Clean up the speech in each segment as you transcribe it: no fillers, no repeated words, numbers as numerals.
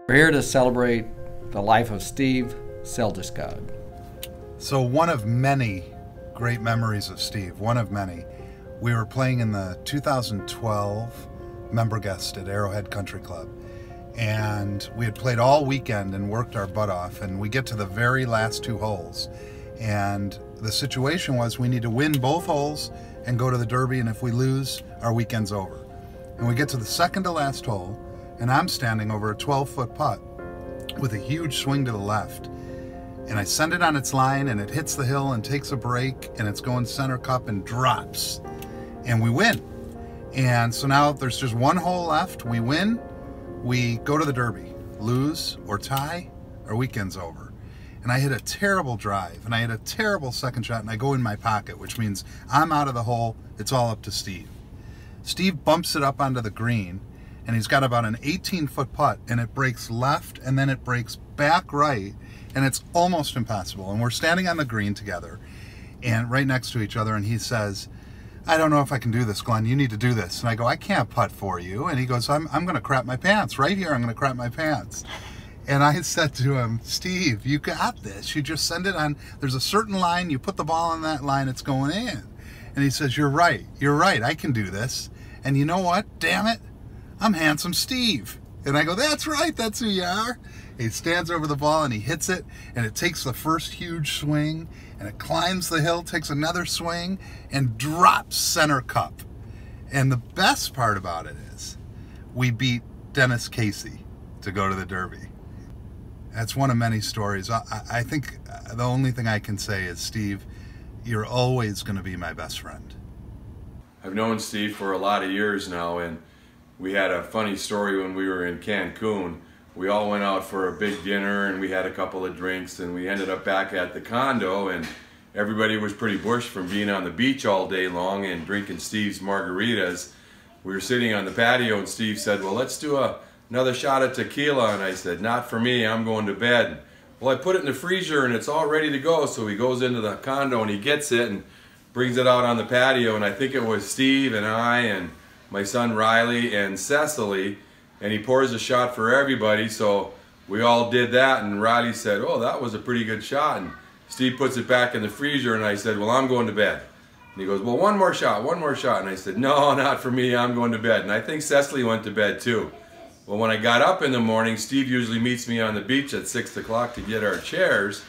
We're here to celebrate the life of Steve Seljeskog. So one of many great memories of Steve, one of many. We were playing in the 2012 member guest at Arrowhead Country Club, and we had played all weekend and worked our butt off, and we get to the very last two holes, and the situation was we need to win both holes and go to the Derby, and if we lose, our weekend's over. And we get to the second to last hole, and I'm standing over a 12-foot putt with a huge swing to the left, and I send it on its line, and it hits the hill and takes a break, and it's going center cup and drops, and we win. And so now there's just one hole left. We win, we go to the Derby. Lose or tie, our weekend's over. And I hit a terrible drive, and I hit a terrible second shot, and I go in my pocket, which means I'm out of the hole. It's all up to Steve. Steve bumps it up onto the green, and he's got about an 18-foot putt, and it breaks left, and then it breaks back right, and it's almost impossible. And we're standing on the green together, and right next to each other, and he says, "I don't know if I can do this, Glenn. You need to do this." And I go, "I can't putt for you." And he goes, I'm going to crap my pants. Right here, I'm going to crap my pants. And I said to him, "Steve, you got this. You just send it on. There's a certain line. You put the ball on that line, it's going in." And he says, You're right. I can do this. And you know what? Damn it. I'm Handsome Steve." And I go, "That's right. That's who you are." He stands over the ball and he hits it, and it takes the first huge swing, and it climbs the hill, takes another swing, and drops center cup. And the best part about it is we beat Dennis Casey to go to the Derby. That's one of many stories. I think the only thing I can say is, Steve, you're always going to be my best friend. I've known Steve for a lot of years now, and we had a funny story when we were in Cancun. We all went out for a big dinner, and we had a couple of drinks, and we ended up back at the condo, and everybody was pretty bushed from being on the beach all day long and drinking Steve's margaritas. We were sitting on the patio, and Steve said, "Well, let's do another shot of tequila." And I said, "Not for me, I'm going to bed." "Well, I put it in the freezer and it's all ready to go." So he goes into the condo and he gets it and brings it out on the patio, and I think it was Steve and I and my son Riley and Cecily, and he pours a shot for everybody. So we all did that, and Riley said, "Oh, that was a pretty good shot." And Steve puts it back in the freezer, and I said, "Well, I'm going to bed." And he goes, "Well, one more shot. And I said, "No, not for me, I'm going to bed." And I think Cecily went to bed too. Well, when I got up in the morning, Steve usually meets me on the beach at 6 o'clock to get our chairs,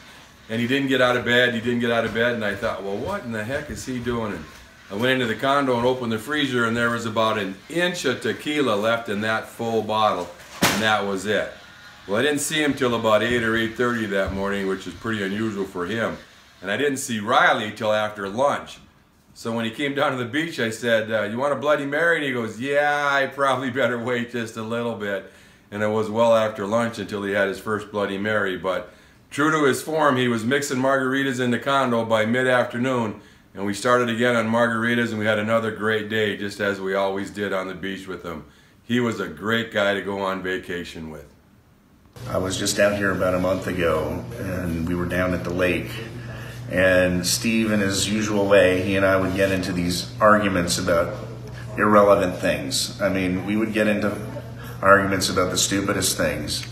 and he didn't get out of bed, and I thought, well, what in the heck is he doing? And I went into the condo and opened the freezer, and there was about an inch of tequila left in that full bottle, and that was it. Well, I didn't see him till about 8 or 8:30 that morning, which is pretty unusual for him, and I didn't see Riley till after lunch. So when he came down to the beach, I said, "You want a Bloody Mary?" And he goes, "Yeah, I probably better wait just a little bit." And it was well after lunch until he had his first Bloody Mary. But true to his form, he was mixing margaritas in the condo by mid-afternoon. And we started again on margaritas, and we had another great day, just as we always did on the beach with him. He was a great guy to go on vacation with. I was just out here about a month ago, and we were down at the lake. And Steve, in his usual way, he and I would get into these arguments about irrelevant things. I mean, we would get into arguments about the stupidest things.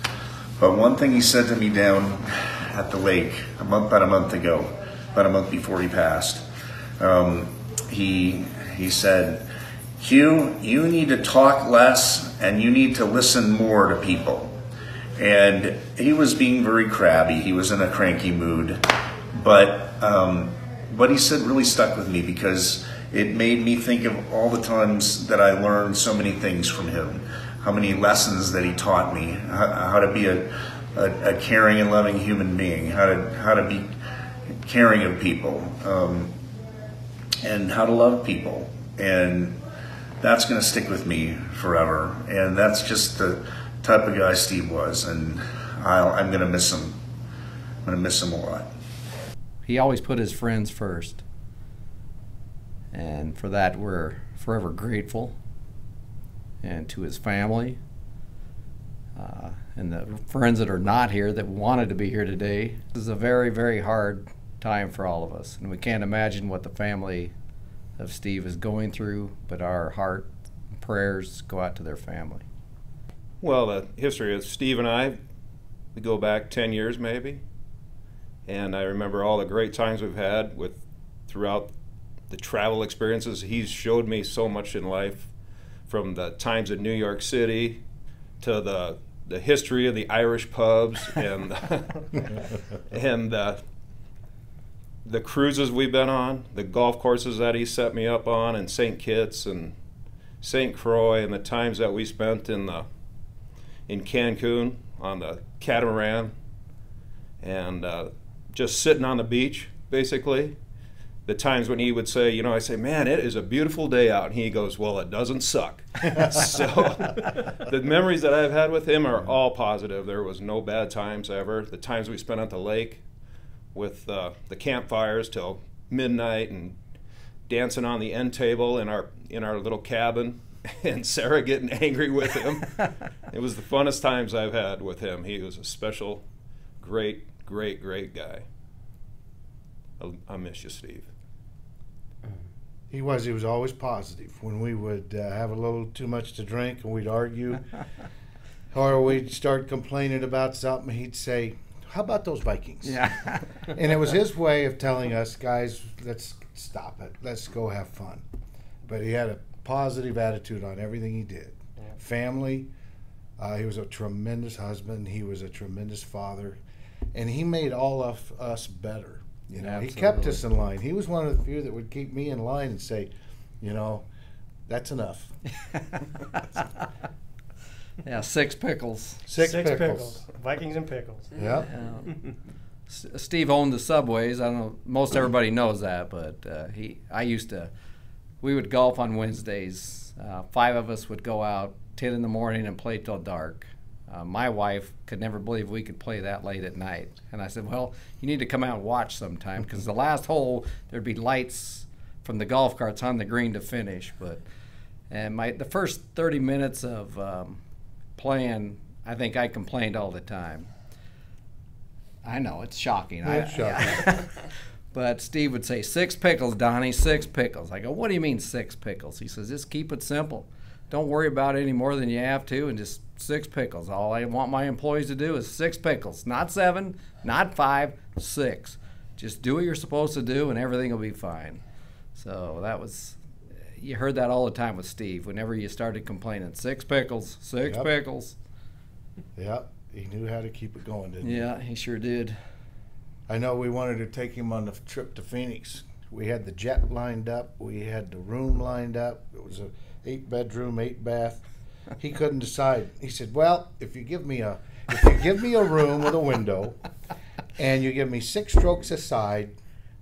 But one thing he said to me down at the lake about a month ago, about a month before he passed, he said, "Hugh, you need to talk less and you need to listen more to people." And he was being very crabby. He was in a cranky mood. But what he said really stuck with me, because it made me think of all the times that I learned so many things from him, how many lessons that he taught me, how to be a caring and loving human being, how to be caring of people, and how to love people. And that's going to stick with me forever. And that's just the type of guy Steve was, and I'm going to miss him. I'm going to miss him a lot. He always put his friends first, and for that we're forever grateful. And to his family, and the friends that are not here that wanted to be here today. This is a very, very hard time for all of us, and we can't imagine what the family of Steve is going through, but our heart and prayers go out to their family. Well, the history of Steve and I, we go back 10 years maybe. And I remember all the great times we've had throughout the travel experiences. He's showed me so much in life, from the times in New York City to the history of the Irish pubs and and the cruises we've been on, the golf courses that he set me up on in St. Kitts and St. Croix, and the times that we spent in Cancun on the catamaran, and just sitting on the beach, basically. The times when he would say, you know, I say, man, it is a beautiful day out. And he goes, well, it doesn't suck. So the memories that I've had with him are all positive. There was no bad times ever. The times we spent at the lake with the campfires till midnight and dancing on the end table in our little cabin, and Sarah getting angry with him. It was the funnest times I've had with him. He was a special, great guy. I miss you, Steve. He was always positive. When we would have a little too much to drink and we'd argue, or we'd start complaining about something, he'd say, how about those Vikings? Yeah. And it was his way of telling us, guys, let's stop it. Let's go have fun. But he had a positive attitude on everything he did. Yeah. Family, he was a tremendous husband. He was a tremendous father. And he made all of us better. You know, he kept us in line. He was one of the few that would keep me in line and say, you know, that's enough. Yeah, 6 pickles. Six pickles. Vikings and pickles. Yep. Steve owned the Subways. I don't know, most everybody knows that, but we would golf on Wednesdays. 5 of us would go out 10 in the morning and play till dark. My wife could never believe we could play that late at night. And I said, well, you need to come out and watch sometime, because the last hole, there'd be lights from the golf carts on the green to finish. And the first 30 minutes of playing, I think I complained all the time. I know, it's shocking. It's shocking. But Steve would say, 6 pickles, Donnie, 6 pickles. I go, what do you mean 6 pickles? He says, just keep it simple. Don't worry about it any more than you have to, and just 6 pickles. All I want my employees to do is 6 pickles. Not 7, not 5, 6. Just do what you're supposed to do, and everything will be fine. So you heard that all the time with Steve. Whenever you started complaining, 6 pickles, 6 pickles. Yep, he knew how to keep it going, didn't he? Yeah, he sure did. I know we wanted to take him on the trip to Phoenix. We had the jet lined up. We had the room lined up. It was a 8-bedroom, 8-bath. He couldn't decide. He said, well, if you give me a room with a window and you give me 6 strokes aside,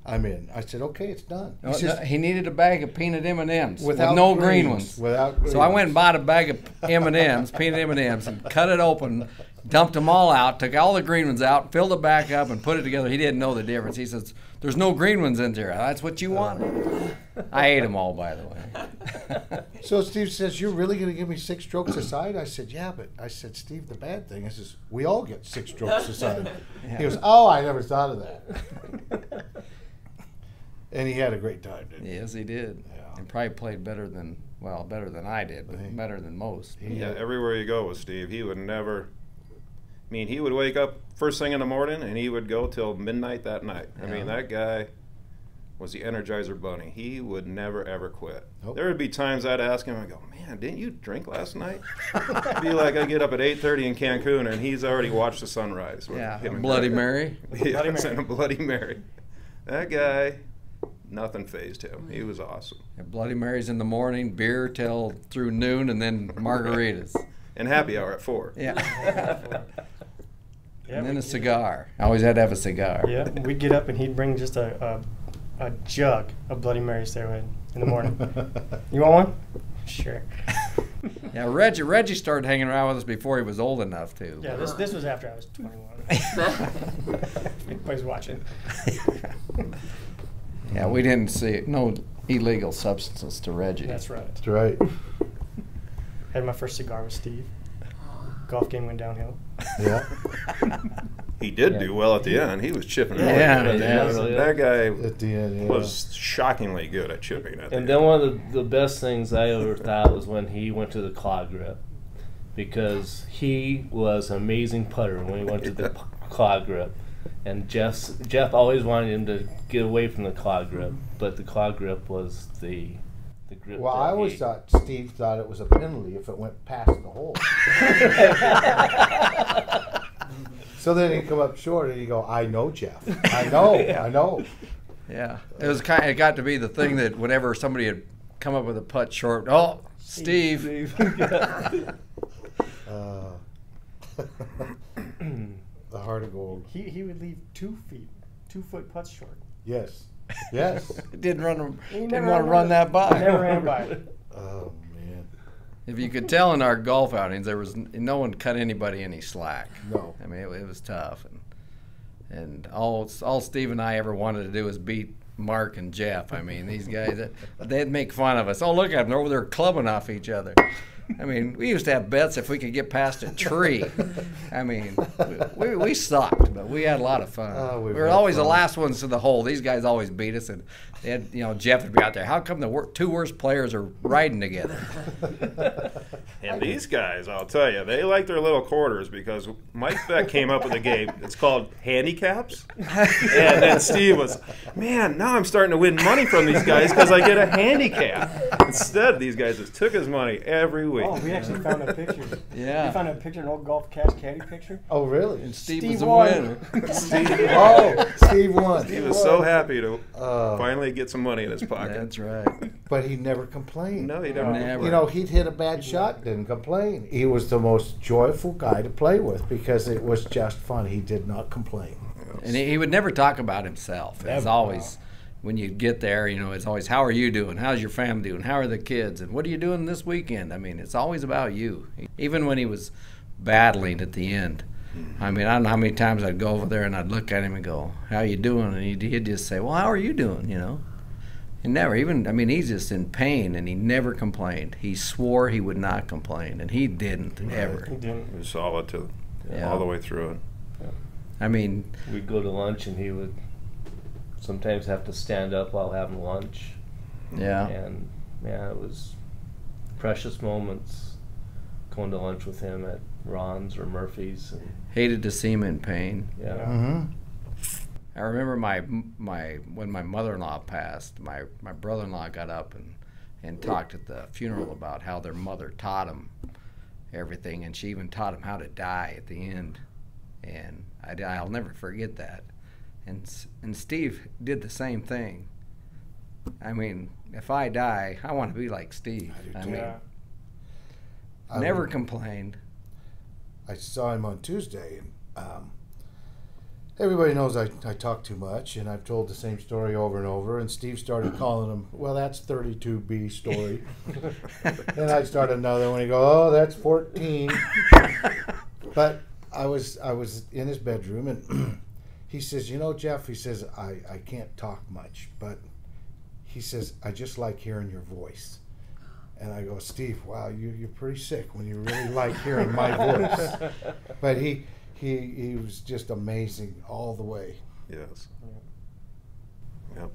I'm in. I said, okay, it's done. He needed a bag of peanut M&Ms with without no green ones. So I went and bought a bag of M&Ms, peanut M&Ms, and cut it open, dumped them all out, took all the green ones out, filled it back up, and put it together. He didn't know the difference. He says, there's no green ones in there. That's what you wanted. I ate them all, by the way. So Steve says, you're really going to give me 6 strokes aside? I said, yeah, but I said, Steve, the bad thing is we all get 6 strokes aside. Yeah. He goes, oh, I never thought of that. And he had a great time, didn't he? Yes, he did. Yeah. And probably played better than I did, but better than most. Yeah, everywhere you go with Steve, he would never, he would wake up first thing in the morning and he would go till midnight that night. Yeah. That guy was the Energizer Bunny. He would never, ever quit. Nope. There would be times I'd ask him, I go, man, didn't you drink last night? It'd be like I get up at 8:30 in Cancun and he's already watched the sunrise. Yeah, a Bloody Mary. Yeah, a Bloody Mary. That guy, nothing fazed him. He was awesome. Yeah, Bloody Marys in the morning, beer till through noon, and then margaritas. And happy hour at 4. Yeah. And then a cigar. I always had to have a cigar. Yeah, we'd get up and he'd bring just a jug of Bloody Marys there in the morning. You want one? Sure. Yeah, Reggie started hanging around with us before he was old enough to. Yeah, this was after I was 21. Everybody's watching. Yeah, we didn't see no illegal substances to Reggie. That's right. That's right. Had my first cigar with Steve. Golf game went downhill. Yeah. He did do well at the end. He was chipping really Yeah, good. That guy At the end, was shockingly good at chipping at the And end. then one of the best things I ever thought was when he went to the claw grip. because he was an amazing putter when he went to the claw grip. And Jeff always wanted him to get away from the claw grip, but the claw grip was the grip. Well, that I always he, thought Steve thought it was a penalty if it went past the hole. So then he'd come up short and he'd go, "I know, Jeff. I know. I know." Yeah, it got to be the thing that whenever somebody had come up with a putt short, oh, Steve. The heart of gold. He would leave 2 foot putts short. Yes. Yes. Didn't want to never run that by. Never ran by it. Oh man. If you could tell in our golf outings, there was no one cut anybody any slack. No. I mean, it was tough, and all Steve and I ever wanted to do was beat Mark and Jeff. I mean, these guys, they'd make fun of us. Oh, look at them, they're over there clubbing off each other. I mean, we used to have bets if we could get past a tree. I mean, we sucked, but we had a lot of fun. We were always the last ones to the hole. These guys always beat us, and they had, Jeff would be out there. How come the two worst players are riding together? And these guys, I'll tell you, they like their little quarters, because Mike Beck came up with a game. It's called handicaps. And then Steve was, man, now I'm starting to win money from these guys because I get a handicap. Instead, these guys just took his money every week. Oh, we actually found a picture. Yeah. We found a picture, an old golf cash caddy picture. Oh, really? And Steve Steve was the won. winner. Steve won. He was so happy to finally get some money in his pocket. That's right. But he never complained. No, he never. He'd hit a bad shot, didn't complain. He was the most joyful guy to play with because it was just fun. He did not complain. And he would never talk about himself. It was always, when you get there, it's always, how are you doing? How's your family doing? How are the kids? And what are you doing this weekend? I mean, it's always about you. Even when he was battling at the end. I mean, I don't know how many times I'd go over there and I'd look at him and go, how you doing? And he'd just say, well, how are you doing, And never he's just in pain, and he never complained. He swore he would not complain, and he didn't, ever. He didn't. He was solid all the way through it. Yeah. I mean, we'd go to lunch, and he would sometimes have to stand up while having lunch. Yeah. And, it was precious moments going to lunch with him at Ron's or Murphy's. And, hated to see him in pain. yeah. Mm-hmm. I remember when my mother-in-law passed, my brother-in-law got up and talked at the funeral about how their mother taught him everything, and she even taught him how to die at the end. And I'll never forget that. And Steve did the same thing. I mean, if I die, I want to be like Steve. I do too. Never complained. I saw him on Tuesday, and everybody knows I talk too much, and I've told the same story over and over, and Steve started calling him, well, that's 32B story. Then I'd start another one, he'd go, oh, that's 14. But I was in his bedroom, and he says, Jeff, he says, I can't talk much, but he says, I just like hearing your voice. And I go, Steve, wow, you're pretty sick when you really like hearing my voice. But he was just amazing all the way. Yes. Yep.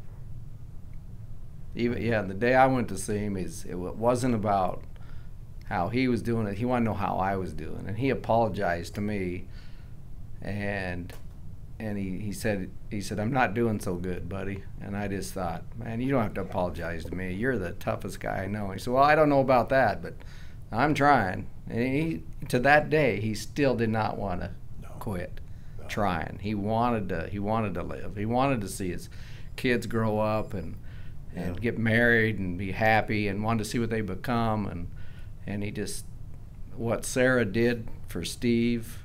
Even the day I went to see him, it wasn't about how he was doing it. He wanted to know how I was doing, and he apologized to me, and he said, I'm not doing so good, buddy. And I just thought, man, you don't have to apologize to me. You're the toughest guy I know. He said, well, I don't know about that, but I'm trying. And to that day, he still did not want to quit trying. He wanted to live. He wanted to see his kids grow up and get married and be happy, and wanted to see what they become. And he just, what Sarah did for Steve,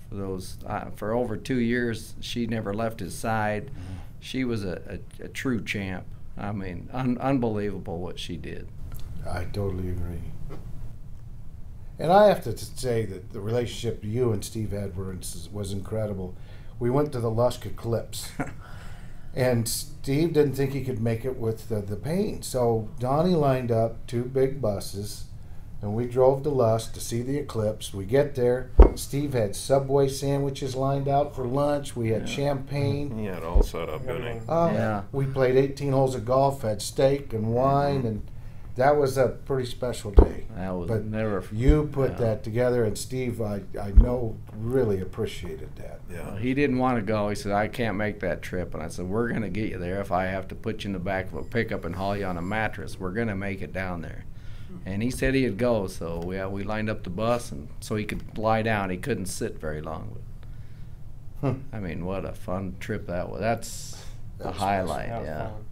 for those for over 2 years, she never left his side. Mm-hmm. She was a true champ. I mean, unbelievable what she did. I totally agree. And I have to say that the relationship you and Steve had was incredible. We went to the Lusk Eclipse, and Steve didn't think he could make it with the pain. So Donnie lined up 2 big buses, and we drove to Lusk to see the eclipse. We get there. Steve had Subway sandwiches lined out for lunch. We had champagne. He had all set up, didn't he? We played 18 holes of golf, had steak and wine, that was a pretty special day. That was But never. you put that together, and Steve, I know, really appreciated that. Yeah. He didn't want to go. He said, I can't make that trip. And I said, we're going to get you there. If I have to put you in the back of a pickup and haul you on a mattress, we're going to make it down there. And he said he'd go, so we lined up the bus, and so he could lie down. He couldn't sit very long. I mean, what a fun trip that was. That's a was highlight, How yeah. fun.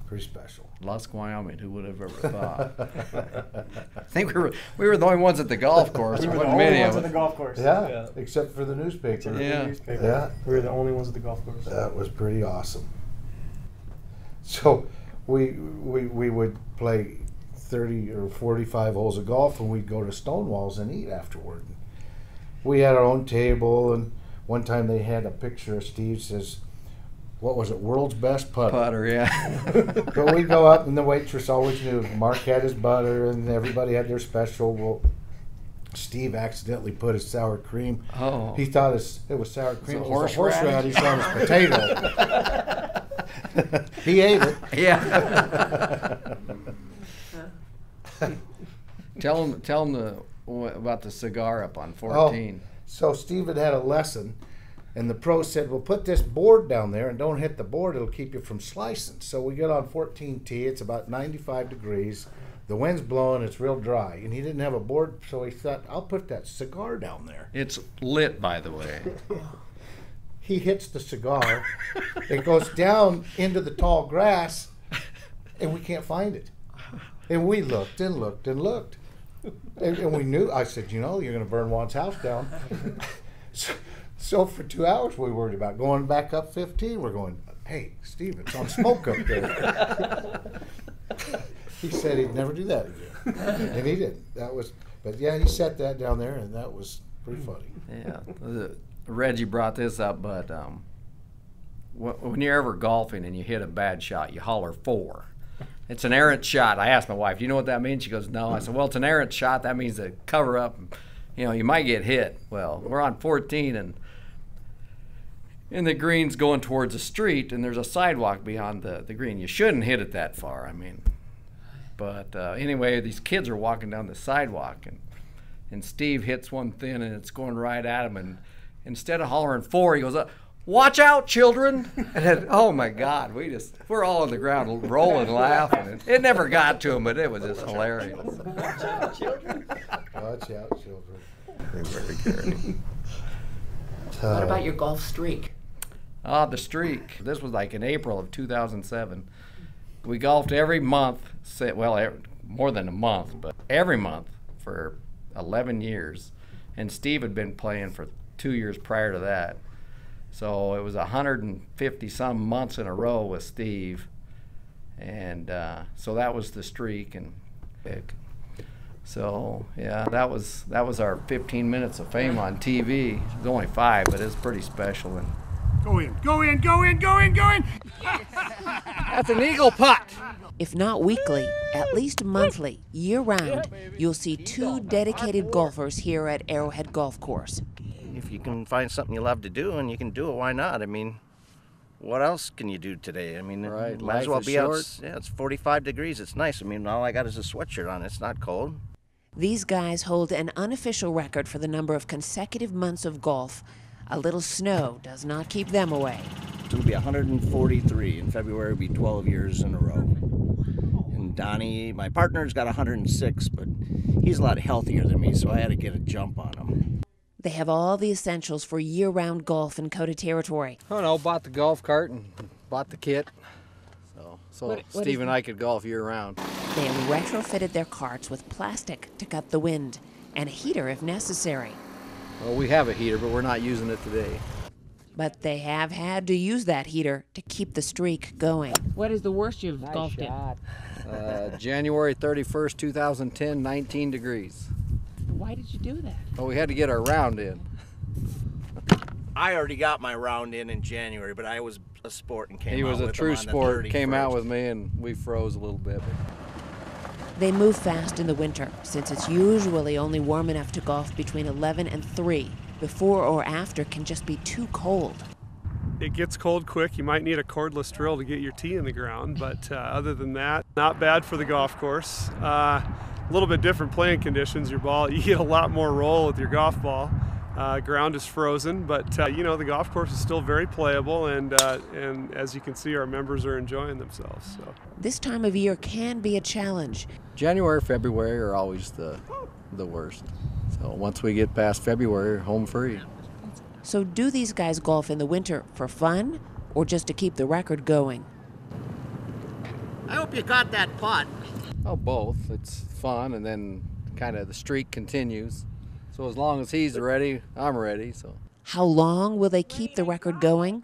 Pretty special. Lusk, Wyoming, who would have ever thought? I think we were the only ones at the golf course. We There were the wasn't only many ones of at the us. golf course. Yeah, except for the newspaper. Yeah. Yeah. We were the only ones at the golf course. That was pretty awesome. So we would play 30 or 45 holes of golf, and we'd go to Stonewall's and eat afterward. We had our own table, and one time they had a picture of Steve, says, what was it, world's best putter. Putter, yeah. But we'd go up, and the waitress always knew Mark had his butter, and everybody had their special. Well, Steve accidentally put his sour cream. Oh. He thought it was sour cream. It's It a was horseradish. on his potato. He ate it. Yeah. Tell him about the cigar up on 14. So Steve had a lesson, and the pro said, well, put this board down there and don't hit the board. It'll keep you from slicing. So we get on 14T. It's about 95 degrees. The wind's blowing. It's real dry. And he didn't have a board, so he thought, I'll put that cigar down there. It's lit, by the way. He hits the cigar. It goes down into the tall grass, and we can't find it. And we looked and looked and looked. And we knew, I said, you're going to burn Juan's house down. So for 2 hours we worried about going back up 15. We're going, hey, Steve, it's on smoke up there. He said he'd never do that again. And he didn't. But yeah, he set that down there, and that was pretty funny. Yeah. Reggie brought this up, but when you're ever golfing and you hit a bad shot, you holler 4. It's an errant shot. I asked my wife, do you know what that means? She goes, no. I said, well, it's an errant shot. That means to cover up. You might get hit. Well, we're on 14, and the green's going towards the street, and there's a sidewalk beyond the green. You shouldn't hit it that far. I mean, but anyway, these kids are walking down the sidewalk, and Steve hits one thin, and it's going right at him. And instead of hollering 4, he goes, watch out, children. And then, oh, my God, we're all on the ground rolling, laughing. It never got to him, but it was just hilarious. Watch out, children. Watch out, children. They were very caring. What about your golf streak? The streak. This was like in April of 2007. We golfed every month, more than a month, but every month for 11 years. And Steve had been playing for 2 years prior to that. So it was 150-some months in a row with Steve. And so that was the streak. And so, yeah, that was our 15 minutes of fame on TV. It was only 5, but it's pretty special. And go in, go in, go in, go in, go in! that's an eagle putt. If not weekly, at least monthly, year-round, you'll see 2 dedicated golfers here at Arrowhead Golf Course. If you can find something you love to do and you can do it, why not? I mean, what else can you do today? I mean, right. Might as well Life is be short. out. Yeah, it's 45 degrees. It's nice. I mean, all I got is a sweatshirt on. It's not cold. These guys hold an unofficial record for the number of consecutive months of golf. A little snow does not keep them away. It'll be 143. In February, it'll be 12 years in a row. And Donnie, my partner's got 106, but he's a lot healthier than me, so I had to get a jump on him. They have all the essentials for year-round golf in Coda Territory. Oh no, bought the golf cart and bought the kit. So What Steve and I could golf year-round. They have retrofitted their carts with plastic to cut the wind, and a heater if necessary. Well, we have a heater, but we're not using it today. But they have had to use that heater to keep the streak going. What is the worst you've golfed in? January 31st, 2010, 19 degrees. Why did you do that? Well, we had to get our round in. I already got my round in January, but I was a sport and came out He was with a him true on the sport, came 31st. out with me, and we froze a little bit. They move fast in the winter, since it's usually only warm enough to golf between 11 and 3. Before or after can just be too cold. It gets cold quick. You might need a cordless drill to get your tee in the ground, but other than that, not bad for the golf course. A little bit different playing conditions. Your ball, you get a lot more roll with your golf ball. Ground is frozen, but you know, the golf course is still very playable, and as you can see, our members are enjoying themselves. So. This time of year can be a challenge. January, February are always the worst. So once we get past February, home free. So do these guys golf in the winter for fun or just to keep the record going? I hope you got that putt. Oh, both. It's fun, and then kind of the streak continues. So as long as he's ready, I'm ready. So. How long will they keep the record going?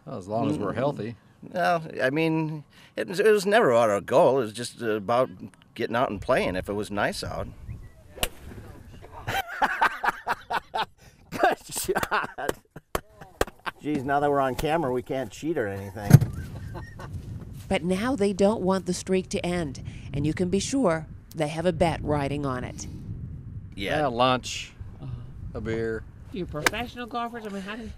Well, as long as we're healthy. No, I mean, it was never our goal. It was just about getting out and playing if it was nice out. Good shot. Geez, now that we're on camera, we can't cheat or anything. But now they don't want the streak to end, and you can be sure they have a bet riding on it. Yeah, lunch, a beer. You're professional golfers? I mean, how do you...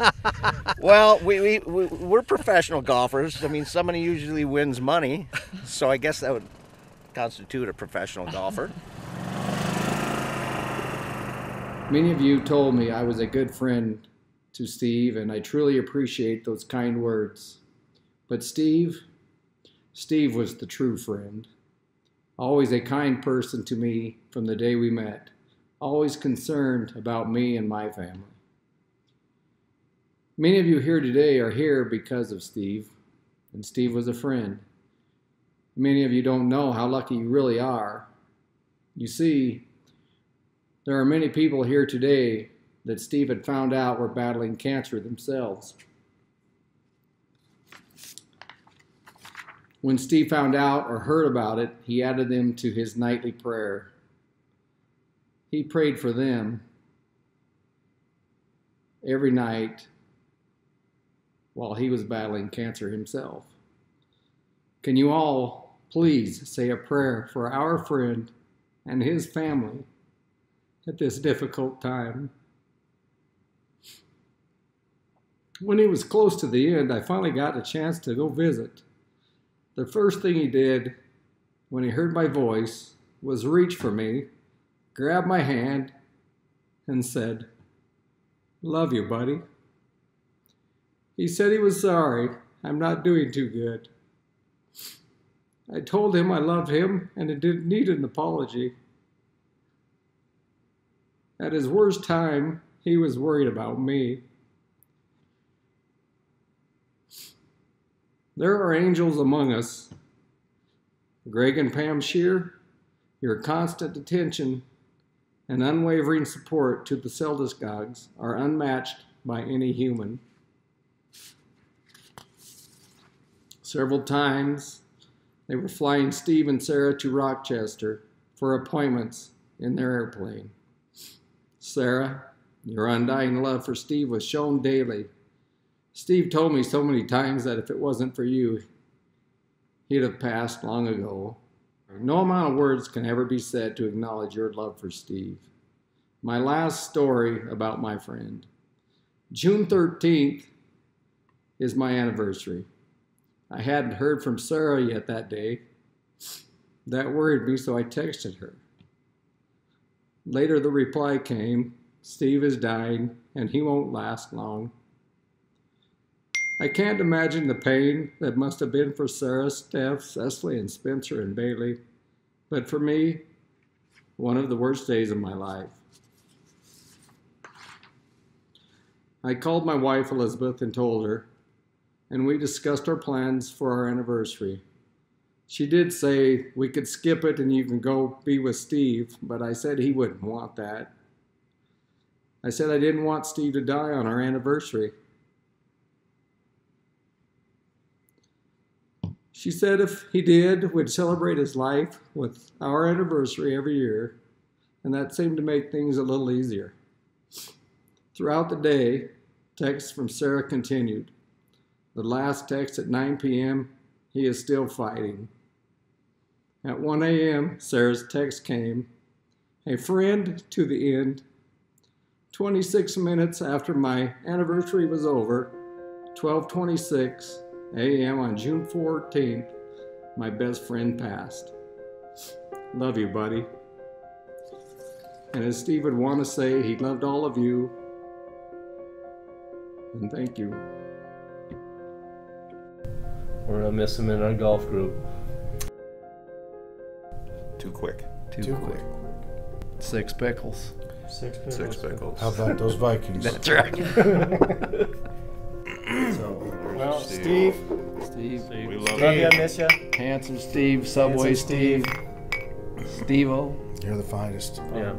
Well, we're professional golfers. I mean, somebody usually wins money, so I guess that would constitute a professional golfer. Many of you told me I was a good friend to Steve, and I truly appreciate those kind words. But Steve was the true friend. Always a kind person to me from the day we met. Always concerned about me and my family. Many of you here today are here because of Steve, and Steve was a friend. Many of you don't know how lucky you really are. You see, there are many people here today that Steve had found out were battling cancer themselves. When Steve found out or heard about it, he added them to his nightly prayer. He prayed for them every night while he was battling cancer himself. Can you all please say a prayer for our friend and his family at this difficult time? When he was close to the end, I finally got a chance to go visit. The first thing he did when he heard my voice was reach for me, grab my hand, and said, "Love you, buddy." He said he was sorry. I'm not doing too good. I told him I loved him and it didn't need an apology. At his worst time, he was worried about me. There are angels among us. Greg and Pam Shear, your constant attention and unwavering support to the Seljeskogs are unmatched by any human. Several times, they were flying Steve and Sarah to Rochester for appointments in their airplane. Sarah, your undying love for Steve was shown daily. Steve told me so many times that if it wasn't for you, he'd have passed long ago. No amount of words can ever be said to acknowledge your love for Steve. My last story about my friend. June 13th is my anniversary. I hadn't heard from Sarah yet that day. That worried me, so I texted her. Later the reply came, "Steve is dying and he won't last long." I can't imagine the pain that must have been for Sarah, Steph, Cecily, and Spencer and Bailey. But for me, one of the worst days of my life. I called my wife Elizabeth and told her, and we discussed our plans for our anniversary. She did say we could skip it and you can go be with Steve, but I said he wouldn't want that. I said I didn't want Steve to die on our anniversary. She said if he did, we'd celebrate his life with our anniversary every year, and that seemed to make things a little easier. Throughout the day, texts from Sarah continued. The last text at 9 p.m., he is still fighting. At 1 a.m., Sarah's text came, "A friend to the end." 26 minutes after my anniversary was over, 12:26 a.m. on June 14th, my best friend passed. Love you, buddy. And as Steve would want to say, he loved all of you. And thank you. We're gonna miss him in our golf group. Too quick. Too quick. 6 pickles. 6 pickles. 6 pickles. How about those Vikings? That's right. Well, Steve. Steve. We love Love you. you, I miss you. Handsome Steve. Subway Handsome Steve. Steve. Steve-O. You're the finest. Yeah.